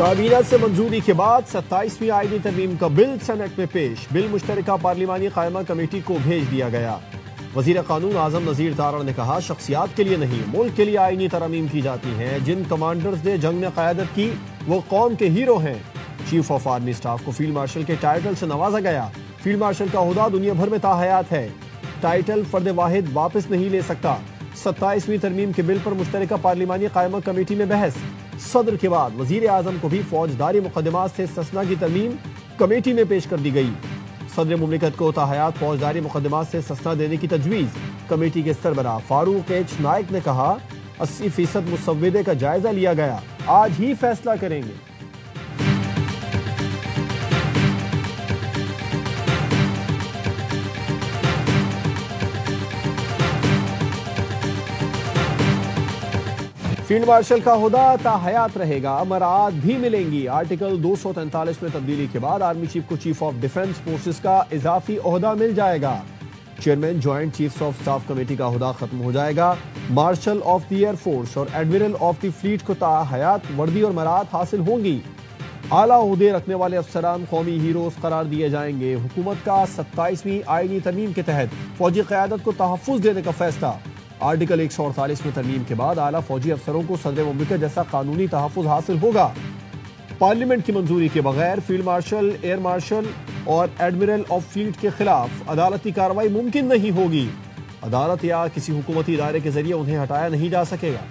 کابینہ سے منظوری کے بعد 27ویں آئینی ترمیم کا بل سینٹ میں پیش۔ بل مشترکہ پارلیمانی قائمہ کمیٹی کو بھیج دیا گیا۔ وزیر قانون اعظم نذیر تارڑ نے کہا شخصیات کے لیے نہیں ملک کے لیے آئینی ترامیم کی جاتی ہیں۔ جن کمانڈرز نے جنگ میں قیادت کی وہ قوم کے ہیرو ہیں۔ چیف آف آرمی اسٹاف کو فیلڈ مارشل کے ٹائٹل سے نوازا گیا۔ فیلڈ مارشل کا عہدہ دنیا بھر میں تاحیات ہے۔ ٹائٹل فرد واحد واپس نہیں لے سکتا۔ 27ویں ترمیم کے بل پر مشترکہ پارلیمانی قائمہ کمیٹی میں بحث۔ صدر کے بعد وزیر اعظم کو بھی فوجداری مقدمات سے استثناء کی ترمیم کمیٹی میں پیش کر دی گئی۔ صدر مملکت کو تاحیات فوجداری مقدمات سے استثناء دینے کی تجویز۔ کمیٹی کے سربراہ فاروق ایچ نائک نے کہا 80% مسودے کا جائزہ لیا گیا، آج ہی فیصلہ کریں گے۔ فیلڈ مارشل کا عہدہ تاحیات رہے گا، مراعات بھی ملیں گی۔ آرٹیکل 243 میں تبدیلی کے بعد آرمی چیف کو چیف آف ڈیفنس فورسز کا اضافی عہدہ مل جائے گا۔ Chairman joint chiefs of staff committee کا عہدہ ختم ہو جائے گا۔ Marshal of the air force اور ایڈمرل آف دی فلیٹ کو تاحیات وردی اور مراعات حاصل ہوں گی۔ اعلیٰ عہدے رکھنے والے افسران قومی ہیروز قرار دیے جائیں گے۔ حکومت کا 27ویں آئینی ترمیم کے تحت فوجی قیادت کو تحفظ دینے کا فیصلہ۔ آرٹیکل 148 میں ترمیم کے بعد اعلیٰ فوجی افسروں کو صدر مملکت جیسا قانونی تحفظ حاصل ہوگا۔ پارلیمنٹ کی منظوری کے بغیر فیلڈ مارشل، ایئر مارشل اور ایڈمرل آف فلیٹ کے خلاف عدالتی کارروائی ممکن نہیں ہوگی۔ عدالت یا کسی حکومتی ادارے کے ذریعے انہیں ہٹایا نہیں جا سکے گا۔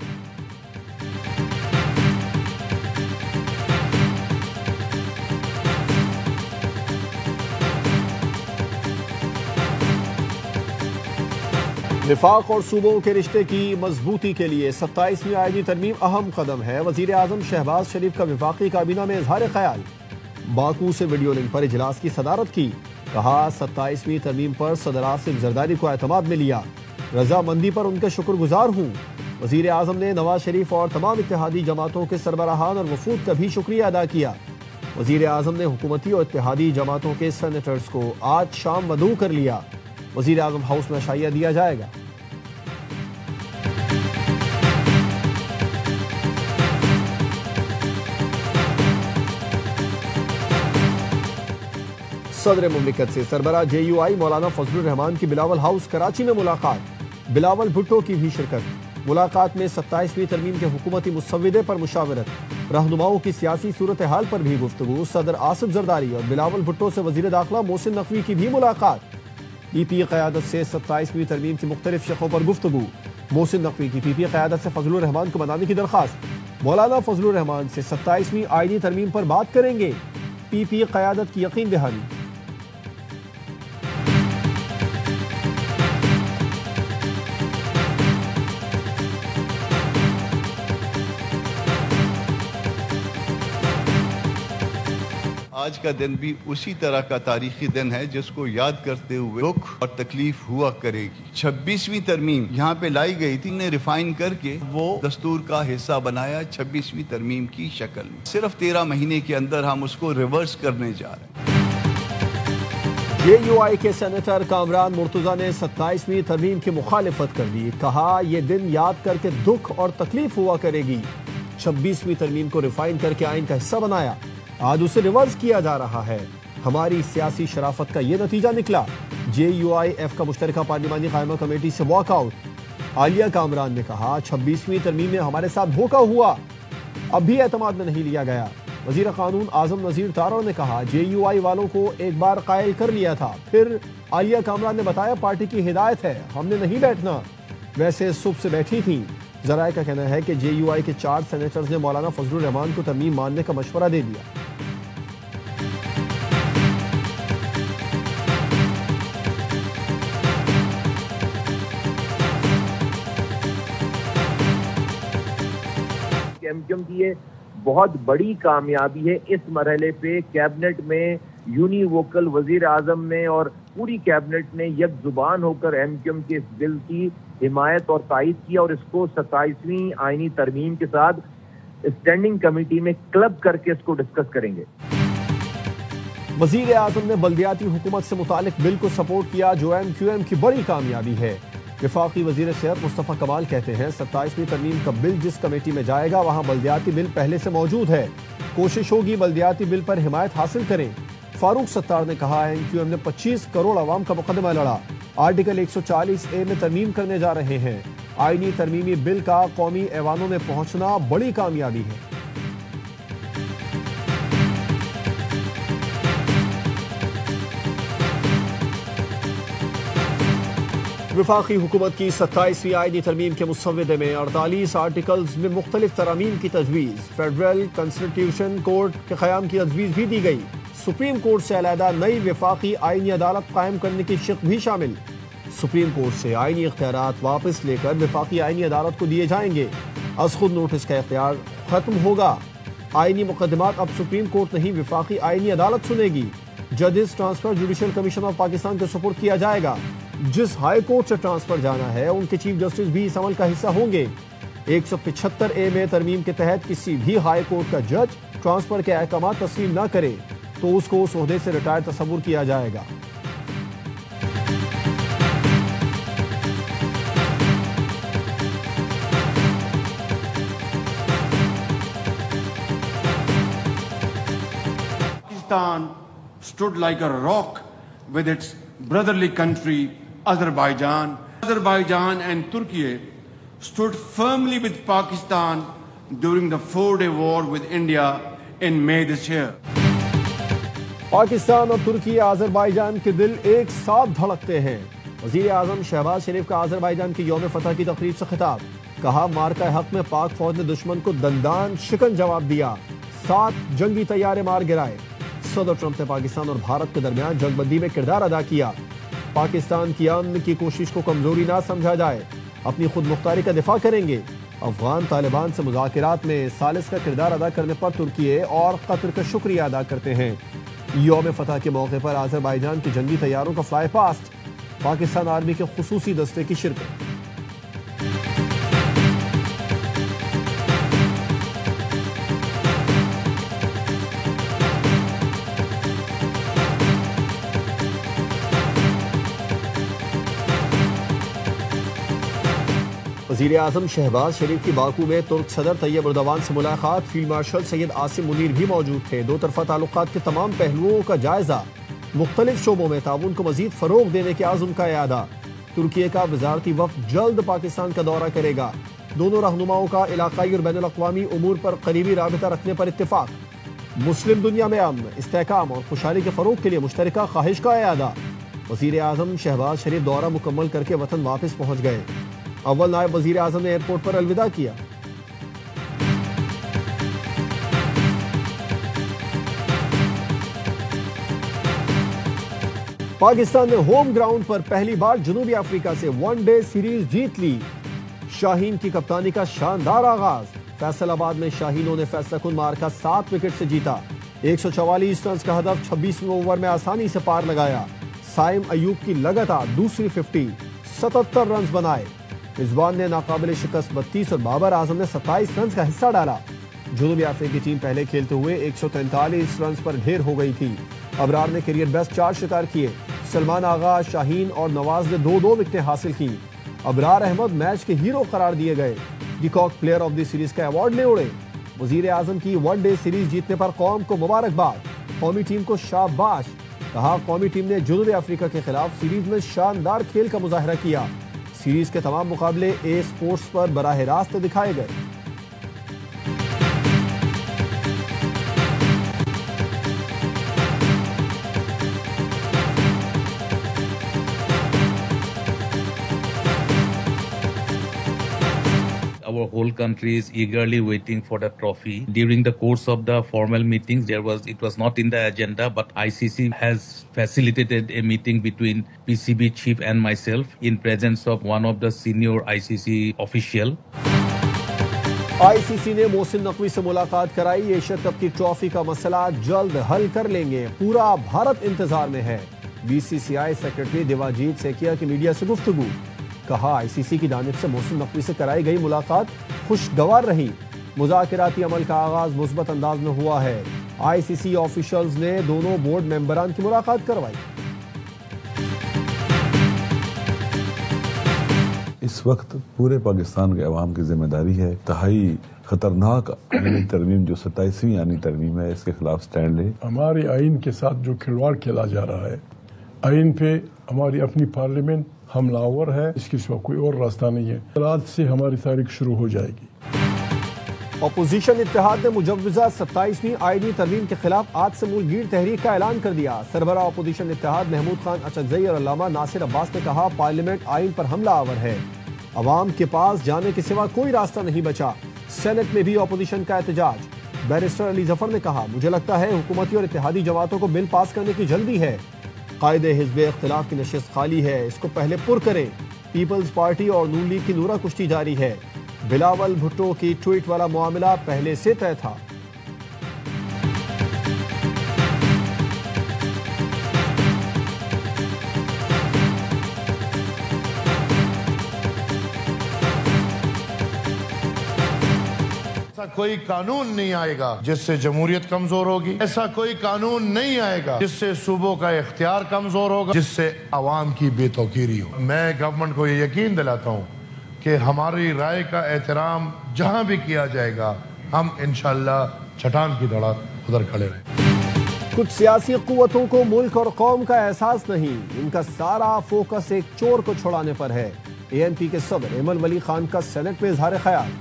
وفاق اور صوبوں کے رشتے کی مضبوطی کے لیے 27ویں آئینی ترمیم اہم قدم ہے۔ وزیر اعظم شہباز شریف کا وفاقی کابینہ میں اظہار خیال۔ باکو سے ویڈیو لنک پر اجلاس کی صدارت کی۔ کہا 27ویں ترمیم پر صدر آصف زرداری کو اعتماد میں لیا۔ رضامندی پر ان کا شکر گزار ہوں۔ وزیر اعظم نے نواز شریف اور تمام اتحادی جماعتوں کے سربراہان اور وفود کا بھی شکریہ ادا کیا۔ وزیر اعظم نے حکومتی اور اتحادی جماعتوں کے سینیٹرز کو آج شام مدعو کر لیا۔ وزیر اعظم ہاؤس میں عشائیہ دیا جائے گا۔ صدر مملکت سے سربراہ جے یو آئی مولانا فضل الرحمان کی بلاول ہاؤس کراچی میں ملاقات۔ بلاول بھٹو کی بھی شرکت۔ ملاقات میں 27ویں ترمیم کے حکومتی مسودے پر مشاورت۔ رہنماؤں کی سیاسی صورتحال پر بھی گفتگو۔ صدر آصف زرداری اور بلاول بھٹو سے وزیر داخلہ محسن نقوی کی بھی ملاقات۔ پی پی قیادت سے 27ویں ترمیم کی مختلف شقوں پر گفتگو۔ محسن نقوی کی پی پی قیادت سے فضل الرحمان کو منانے کی درخواست۔ مولانا فضل الرحمان سے 27ویں آئینی ترمیم پر بات کریں گے۔ پی پی قیادت کی یقین دہانی۔ آج کا دن بھی اسی طرح کا تاریخی دن ہے جس کو یاد کرتے ہوئے دکھ اور تکلیف ہوا کرے گی۔ 26ویں ترمیم یہاں پہ لائی گئی تھی، نے ریفائن کر کے وہ دستور کا حصہ بنایا 26ویں ترمیم کی شکل میں۔ صرف 13 مہینے کے اندر ہم اس کو ریورس کرنے جا رہے ہیں۔ جے یو آئی کے سینیٹر کامران مرتضیٰ نے 27ویں ترمیم کی مخالفت کر دی۔ کہا یہ دن یاد کر کے دکھ اور تکلیف ہوا کرے گی۔ 26ویں ترمیم کو ریفائن کر کے آئین کا حصہ بنایا، آج اسے ریورس کیا جا رہا ہے۔ ہماری سیاسی شرافت کا یہ نتیجہ نکلا۔ جے یو آئی ایف کا مشترکہ پارلیمانی قائمہ کمیٹی سے واک آؤٹ۔ عالیہ کامران نے کہا 26ویں ترمیم میں ہمارے ساتھ دھوکہ ہوا، اب بھی اعتماد میں نہیں لیا گیا۔ وزیر قانون اعظم نذیر تارڑ نے کہا جے یو آئی والوں کو ایک بار قائل کر لیا تھا، پھر عالیہ کامران نے بتایا پارٹی کی ہدایت ہے، ہم نے نہیں بیٹھنا، ویسے صبح سے بیٹھی تھیں۔ ذرائع کا کہنا ہے کہ جے یو آئی کے 4 سینیٹرز نے مولانا فضل الرحمان کو ترمیم ماننے کا مشورہ دے دیا۔ ایم کیو ایم کی یہ بہت بڑی کامیابی ہے۔ اس مرحلے پہ کیبنٹ میں یونیووکل وزیر اعظم نے اور پوری کیبنٹ نے یک زبان ہو کر ایم کیو ایم کے اس بل کی حمایت اور تائید کیا اور اس کو 27ویں آئینی ترمیم کے ساتھ اسٹینڈنگ کمیٹی میں کلب کر کے اس کو ڈسکس کریں گے۔ وزیر اعظم نے بلدیاتی حکومت سے متعلق بل کو سپورٹ کیا جو ایم کیو ایم کی بڑی کامیابی ہے۔ وفاقی وزیر صحت مصطفیٰ کمال کہتے ہیں 27ویں ترمیم کا بل جس کمیٹی میں جائے گا وہاں بلدیاتی بل پہلے سے موجود ہے۔ کوشش ہوگی بلدیاتی بل پر حمایت حاصل کریں۔ فاروق ستار نے کہا MQM نے 25 کروڑ عوام کا مقدمہ لڑا، آرٹیکل 140A میں ترمیم کرنے جا رہے ہیں۔ آئینی ترمیمی بل کا قومی ایوانوں میں پہنچنا بڑی کامیابی ہے۔ وفاقی حکومت کی 27ویں آئینی ترمیم کے مسودے میں 48 آرٹیکلز میں مختلف ترامیم کی تجویز۔ فیڈرل کنسٹیٹیوشن کورٹ کے قیام کی تجویز بھی دی گئی۔ سپریم کورٹ سے علیحدہ نئی وفاقی آئینی عدالت قائم کرنے کی شق بھی شامل۔ سپریم کورٹ سے آئینی اختیارات واپس لے کر وفاقی آئینی عدالت کو دیے جائیں گے۔ از خود نوٹس کا اختیار ختم ہوگا۔ آئینی مقدمات اب سپریم کورٹ نہیں وفاقی آئینی عدالت سنے گی۔ ججز transfer judicial commission of Pakistan کے سپرد کیا جائے گا۔ جس ہائی کورٹ سے ٹرانسفر جانا ہے ان کے چیف جسٹس بھی اس عمل کا حصہ ہوں گے۔ 175A میں ترمیم کے تحت کسی بھی ہائی کورٹ کا جج ٹرانسفر کے احکامات تسلیم نہ کرے تو اس کو اس عہدے سے ریٹائر تصور کیا جائے گا۔ Pakistan stood like a rock with its brotherly country, Azerbaijan. Azerbaijan and Turkey stood firmly with Pakistan during the 4-day war with India in May this year. Pakistan اور ترکی آذربائیجان کے دل ایک ساتھ دھڑکتے ہیں۔ وزیر اعظم شہباز شریف کا آذربائیجان کی یوم فتح کی تقریب سے خطاب۔ کہا مارکہ حق میں پاک فوج نے دشمن کو دندان شکن جواب دیا، 7 جنگی طیارے مار گرائے۔ صدر ٹرمپ نے پاکستان اور بھارت کے درمیان جنگ بندی میں کردار ادا کیا۔ پاکستان کی امن کی کوشش کو کمزوری نہ سمجھا جائے، اپنی خود مختاری کا دفاع کریں گے۔ افغان طالبان سے مذاکرات میں ثالث کا کردار ادا کرنے پر ترکی اور قطر کا شکریہ ادا کرتے ہیں۔ یوم فتح کے موقع پر آذربائیجان کے جنگی طیاروں کا فلائی پاسٹ، پاکستان آرمی کے خصوصی دستے کی شرکت۔ وزیر اعظم شہباز شریف کی باکو میں ترک صدر طیب اردوان سے ملاقات، فیلڈ مارشل سید عاصم منیر بھی موجود تھے۔ دو طرفہ تعلقات کے تمام پہلوؤں کا جائزہ، مختلف شعبوں میں تعاون کو مزید فروغ دینے کے عزم کا اعادہ۔ ترکی کا وزارتی وفد جلد پاکستان کا دورہ کرے گا۔ دونوں رہنماؤں کا علاقائی اور بین الاقوامی امور پر قریبی رابطہ رکھنے پر اتفاق۔ مسلم دنیا میں امن، استحکام اور خوشحالی کے فروغ کے لیے مشترکہ خواہش کا اعادہ۔ وزیر اعظم شہباز شریف دورہ مکمل کر کے وطن واپس پہنچ گئے۔ اول نائب وزیر اعظم نے ایئرپورٹ پر الوداع کیا۔ پاکستان نے ہوم گراؤنڈ پر پہلی بار جنوبی افریقہ سے 1 ڈے سیریز جیت لی۔ شاہین کی کپتانی کا شاندار آغاز، فیصل آباد میں شاہینوں نے فیصلہ کن مارکا 7 وکٹ سے جیتا۔ 144 رنز کا ہدف 26ویں اوور میں آسانی سے پار لگایا۔ سائم ایوب کی لگاتار دوسری 50، 77 رنز بنائے۔ رضوان نے ناقابل شکست 32 اور بابر اعظم نے 27 رنز کا حصہ ڈالا۔ جنوبی افریقی ٹیم پہلے کھیلتے ہوئے 143 رنز پر ڈھیر ہو گئی تھی۔ ابرار نے کیریئر بیسٹ 4 شکار کیے۔ سلمان آغا، شاہین اور نواز نے 2-2 وکٹیں حاصل کی۔ ابرار احمد میچ کے ہیرو قرار دیے گئے۔ De Kock player of the series کا ایوارڈ لے اڑے۔ وزیر اعظم کی 1 ڈے سیریز جیتنے پر قوم کو مبارکباد، قومی ٹیم کو شاباش۔ کہا قومی ٹیم نے جنوبی افریقہ کے خلاف سیریز میں شاندار کھیل کا مظاہرہ کیا۔ سیریز کے تمام مقابلے اے سپورٹس پر براہ راست دکھائے گئے۔ Our whole country is eagerly waiting for the trophy. During the course of the formal meetings, it was not in the agenda, but ICC has facilitated a meeting between PCB chief and myself in presence of one of the senior ICC official. ICC نے محسن نقوی سے ملاقات کرائی۔ Asia cup کی trophy کا مسئلہ جلد حل کر لیں گے، پورا بھارت انتظار میں ہے۔ BCCI سیکرٹری دیواجیت سیکیا کی میڈیا سے گفتگو۔ کہا ICC کی جانب سے محسن نقوی سے کرائی گئی ملاقات خوشگوار رہی۔ مذاکراتی عمل کا آغاز مثبت انداز میں ہوا ہے۔ ICC آفیشلز نے دونوں بورڈ ممبران کی ملاقات کروائی۔ اس وقت پورے پاکستان کے عوام کی ذمہ داری ہے انتہائی خطرناک آئینی ترمیم جو 27ویں آئینی ترمیم ہے اس کے خلاف سٹینڈ لے. ہمارے آئین کے ساتھ جو کھلواڑ کھیلا جا رہا ہے، آئین پہ ہماری اپنی پارلیمنٹ حملہ آور ہے، اس کے سوا کوئی اور راستہ نہیں ہے. رات سے ہماری تاریخ شروع ہو جائے گی. اپوزیشن اتحاد نے مجوزہ 27ویں آئینی ترمیم کے خلاف آج سے ملک گیر تحریک کا اعلان کر دیا. سربراہ اپوزیشن اتحاد محمود خان اچکزئی اور علامہ ناصر عباس نے کہا پارلیمنٹ آئین پر حملہ آور ہے، عوام کے پاس جانے کے سوا کوئی راستہ نہیں بچا. سینٹ میں بھی اپوزیشن کا احتجاج. بیرسٹر علی ظفر نے کہا مجھے لگتا ہے حکومتی اور اتحادی جماعتوں کو بل پاس کرنے کی جلدی ہے. قائد حزب اختلاف کی نشست خالی ہے، اس کو پہلے پر کریں. پیپلز پارٹی اور نون لیگ کی نورہ کشتی جاری ہے. بلاول بھٹو کی ٹویٹ والا معاملہ پہلے سے طے تھا. ایسا کوئی قانون نہیں آئے گا جس سے جمہوریت کمزور ہوگی. ایسا کوئی قانون نہیں آئے گا جس سے صوبوں کا اختیار کمزور ہوگا، جس سے عوام کی بے توقیری ہو. میں گورنمنٹ کو یہ یقین دلاتا ہوں کہ ہماری رائے کا احترام جہاں بھی کیا جائے گا، ہم انشاءاللہ چٹان کی طرح ادھر کھڑے رہیں. کچھ سیاسی قوتوں کو ملک اور قوم کا احساس نہیں، ان کا سارا فوکس ایک چور کو چھڑانے پر ہے. ANP کے صدر ایمن ولی خان کا سینٹ میں اظہار خیال.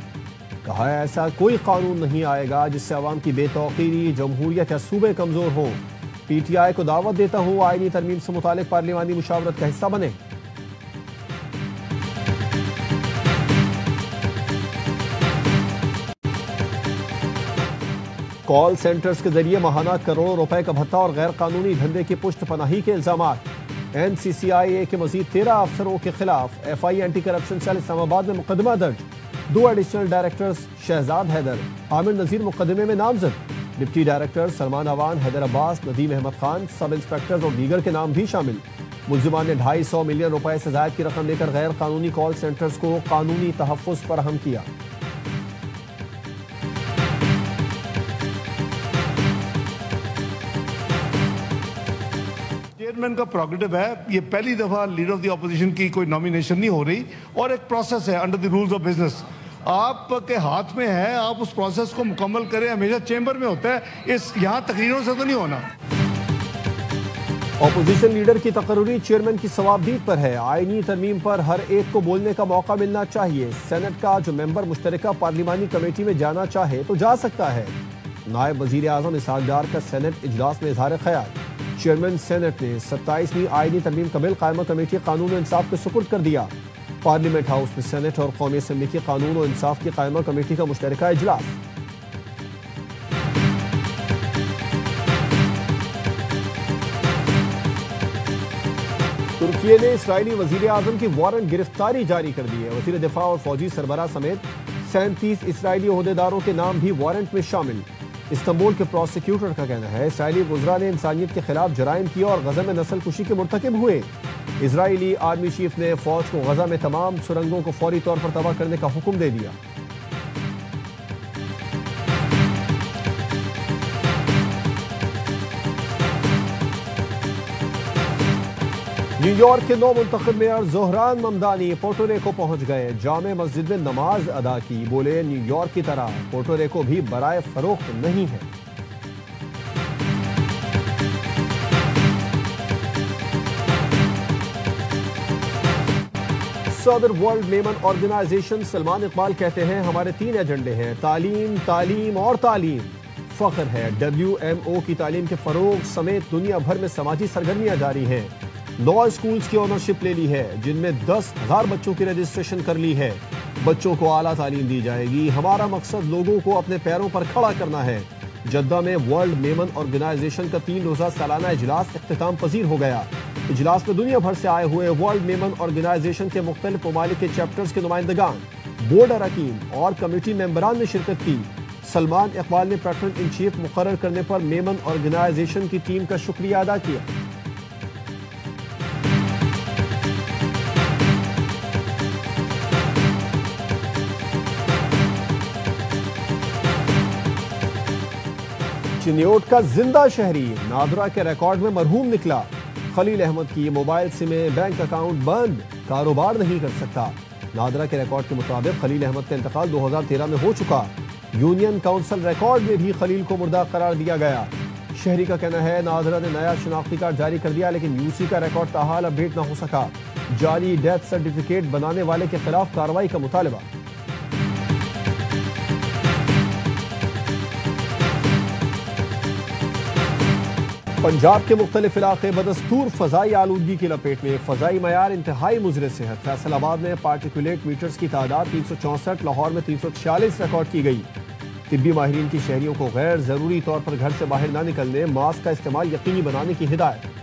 کہا ایسا کوئی قانون نہیں آئے گا جس سے عوام کی بے توقیری، جمہوریت یا صوبے کمزور ہوں. PTI کو دعوت دیتا ہوں آئینی ترمیم سے متعلق پارلیمانی مشاورت کا حصہ بنے. کال سینٹرز کے ذریعے ماہانہ کروڑوں روپے کا بھتہ اور غیر قانونی دھندے کی پشت پناہی کے الزامات. NCCIA کے مزید 13 افسروں کے خلاف FI اینٹی کرپشن سیل اسلام آباد میں مقدمہ درج. 2 ایڈیشنل ڈائریکٹرز شہزاد حیدر، عامر نذیر مقدمے میں نامزد. ڈپٹی ڈائریکٹر سلمان عوان، حیدر عباس، ندیم احمد خان، سب انسپیکٹرز اور دیگر کے نام بھی شامل. ملزمان نے 250 ملین روپے سے زائد کی رقم لے کر غیر قانونی کال سینٹرز کو قانونی تحفظ فراہم کیا. چیئرمین کا پروگریٹو ہے، یہ پہلی دفعہ لیڈر آف دی اپوزیشن کی کوئی نامینیشن نہیں ہو رہی، اور ایک پروسیس ہے under the rules of business. آپ کے ہاتھ میں ہے، آپ اس پروسیس کو مکمل کریں. ہمیشہ چیمبر میں ہوتا ہے، یہاں تقریروں سے تو نہیں ہونا. اپوزیشن لیڈر کی تقرری چیئرمین کی ثوابدید پر ہے. آئینی ترمیم پر ہر ایک کو بولنے کا موقع ملنا چاہیے. سینٹ کا جو ممبر مشترکہ پارلیمانی کمیٹی میں جانا چاہے تو جا سکتا ہے. نائب وزیر اعظم اسحاق ڈار کا سینٹ اجلاس میں اظہار خیال. چیئرمین سینٹ نے 27ویں آئینی ترمیم کا بل قائمہ کمیٹی قانون و انصاف کے سپرد کر دیا. پارلیمنٹ ہاؤس میں سینٹ اور قومی اسمبلی کی قانون و انصاف کی قائمہ کمیٹی کا مشترکہ اجلاس. ترکی نے اسرائیلی وزیر اعظم کی وارنٹ گرفتاری جاری کر دی ہے. وزیر دفاع اور فوجی سربراہ سمیت 37 اسرائیلی عہدیداروں کے نام بھی وارنٹ میں شامل. استنبول کے پروسیکیوٹر کا کہنا ہے اسرائیلی وزراء نے انسانیت کے خلاف جرائم کیے اور غزہ میں نسل کشی کے مرتکب ہوئے. اسرائیلی آرمی چیف نے فوج کو غزہ میں تمام سرنگوں کو فوری طور پر تباہ کرنے کا حکم دے دیا. نیو یارک کے نو منتخب mayor Dhahran Mamdani Puerto Rico پہنچ گئے. جامع مسجد میں نماز ادا کی. بولے نیو یارک کی طرح پورٹو ریکو بھی برائے فروخت نہیں ہے. صدر ورلڈ میمن آرگنائزیشن سلمان اقبال کہتے ہیں ہمارے 3 ایجنڈے ہیں: تعلیم، تعلیم اور تعلیم. فخر ہے WMO کی تعلیم کے فروغ سمیت دنیا بھر میں سماجی سرگرمیاں جاری ہیں. 9 اسکولز کی اونرشپ لے لی ہے جن میں 10,000 بچوں کی رجسٹریشن کر لی ہے. بچوں کو اعلیٰ تعلیم دی جائے گی. ہمارا مقصد لوگوں کو اپنے پیروں پر کھڑا کرنا ہے. جدہ میں ورلڈ میمن آرگنائزیشن کا 3 روزہ سالانہ اجلاس اختتام پذیر ہو گیا. اجلاس میں دنیا بھر سے آئے ہوئے ورلڈ میمن آرگنائزیشن کے مختلف ممالک کے چیپٹرز کے نمائندگان، بورڈ اراکین اور کمیٹی ممبران نے شرکت کی. سلمان اقبال نے پیٹرن ان چیف مقرر کرنے پر میمن آرگنائزیشن کی ٹیم کا شکریہ ادا کیا. چنیوٹ کا زندہ شہری نادرا کے ریکارڈ میں مرحوم نکلا. خلیل احمد کی موبائل سم میں بینک اکاؤنٹ بند، کاروبار نہیں کر سکتا. نادرا کے ریکارڈ کے مطابق خلیل احمد کا انتقال 2013 میں ہو چکا. یونین کونسل ریکارڈ میں بھی خلیل کو مردہ قرار دیا گیا۔ شہری کا کہنا ہے ناظرہ نے نیا شناختی کارڈ جاری کر دیا لیکن یو سی کا ریکارڈ تاحال اپڈیٹ نہ ہو سکا۔ جعلی ڈیتھ سرٹیفکیٹ بنانے والے کے خلاف کارروائی کا مطالبہ۔ پنجاب کے مختلف علاقے بدستور فضائی آلودگی کی لپیٹ میں، فضائی معیار انتہائی مضر صحت۔ فیصل آباد میں پارٹیکولیٹ میٹرز کی تعداد 364، لاہور میں 346 ریکارڈ کی گئی۔ طبی ماہرین کی شہریوں کو غیر ضروری طور پر گھر سے باہر نہ نکلنے، ماسک کا استعمال یقینی بنانے کی ہدایت۔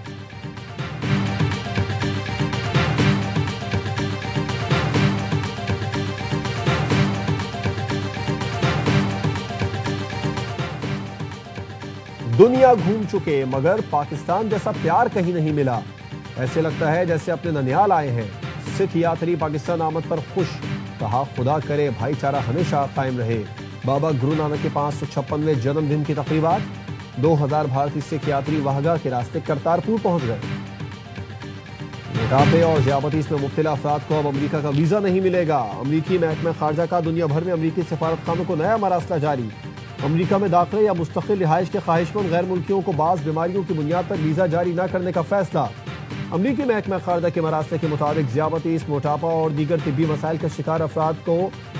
دنیا گھوم چکے مگر پاکستان جیسا پیار کہیں نہیں ملا، ایسے لگتا ہے جیسے اپنے ننیال آئے ہیں۔ سکھ یاتری پاکستان آمد پر خوش، کہا خدا کرے بھائی چارہ ہمیشہ قائم رہے۔ بابا گرو نانک کے 556ویں جنم دن کی تقریبات، 2000 بھارتی سکھ یاتری واہگہ کے راستے کرتارپور پہنچ گئے۔ موٹاپے اور ذیابطیس میں مبتلا افراد کو اب امریکہ کا ویزا نہیں ملے گا۔ امریکی محکمہ خارجہ کا دنیا بھر میں امریکی سفارت خانوں کو نیا مراسلہ جاری۔ امریکہ میں داخلے یا مستقل رہائش کے خواہشمند غیر ملکیوں کو بعض بیماریوں کی بنیاد پر ویزا جاری نہ کرنے کا فیصلہ۔ امریکی محکمہ خارجہ کے مراسلے کے مطابق ذیابطیس، موٹاپا اور دیگر طبی مسائل کا شکار افراد کو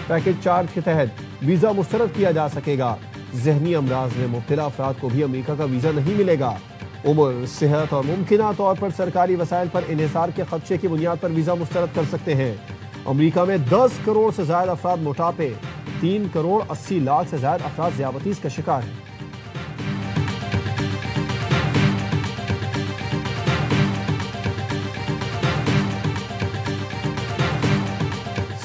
پیکج 4 کے تحت ویزا مسترد کیا جا سکے گا۔ ذہنی امراض میں مبتلا افراد کو بھی امریکہ کا ویزا نہیں ملے گا۔ عمر، صحت اور ممکنہ طور پر سرکاری وسائل پر انحصار کے خدشے کی بنیاد پر ویزا مسترد کر سکتے ہیں۔ امریکہ میں 10 کروڑ سے زائد افراد موٹاپے، 3 کروڑ 80 لاکھ سے زائد افراد ذیابطیس کا شکار ہیں۔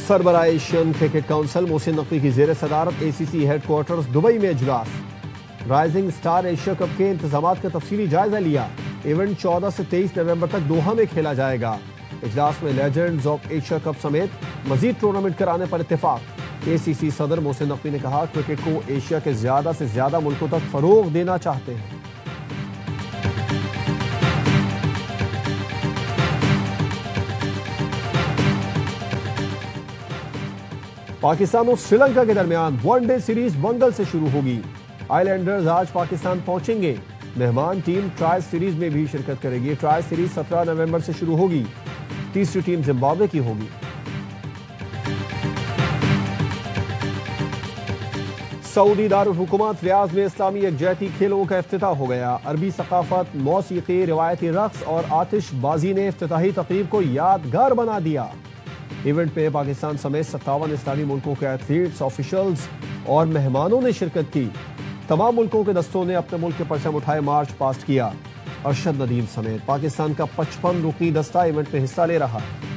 سربراہ Asian cricket council Mohsin Naqvi کی زیر صدارت اے سی سی ہیڈ کوارٹرز دبئی میں اجلاس۔ رائزنگ سٹار ایشیا کپ کے انتظامات کا تفصیلی جائزہ لیا۔ ایونٹ 14 سے 23 نومبر تک دوحہ میں کھیلا جائے گا۔ اجلاس میں لیجنڈز آف ایشیا کپ سمیت مزید ٹورنامنٹ کرانے پر اتفاق۔ اے سی سی صدر محسن نقوی نے کہا کرکٹ کو ایشیا کے زیادہ سے زیادہ ملکوں تک فروغ دینا چاہتے ہیں۔ پاکستان اور سری لنکا کے درمیان ون ڈے سیریز منگل سے شروع ہوگی۔ آئی لینڈرز آج پاکستان پہنچیں گے۔ مہمان ٹیم ٹرائل سیریز میں بھی شرکت کرے گی۔ ٹرائل سیریز 17 نومبر سے شروع ہوگی۔ تیسری ٹیم زمبابوے کی ہوگی۔ سعودی دارالحکومت ریاض میں اسلامی یکجہتی کھیلوں کا افتتاح ہو گیا۔ عربی ثقافت، موسیقی، روایتی رقص اور آتش بازی نے افتتاحی تقریب کو یادگار بنا دیا۔ ایونٹ میں پاکستان سمیت 57 اسلامی ملکوں کے ایتھلیٹس، آفیشلز اور مہمانوں نے شرکت کی۔ تمام ملکوں کے دستوں نے اپنے ملک کے پرچم اٹھائے مارچ پاسٹ کیا۔ ارشد ندیم سمیت پاکستان کا 55 رکنی دستہ ایونٹ میں حصہ لے رہا ہے۔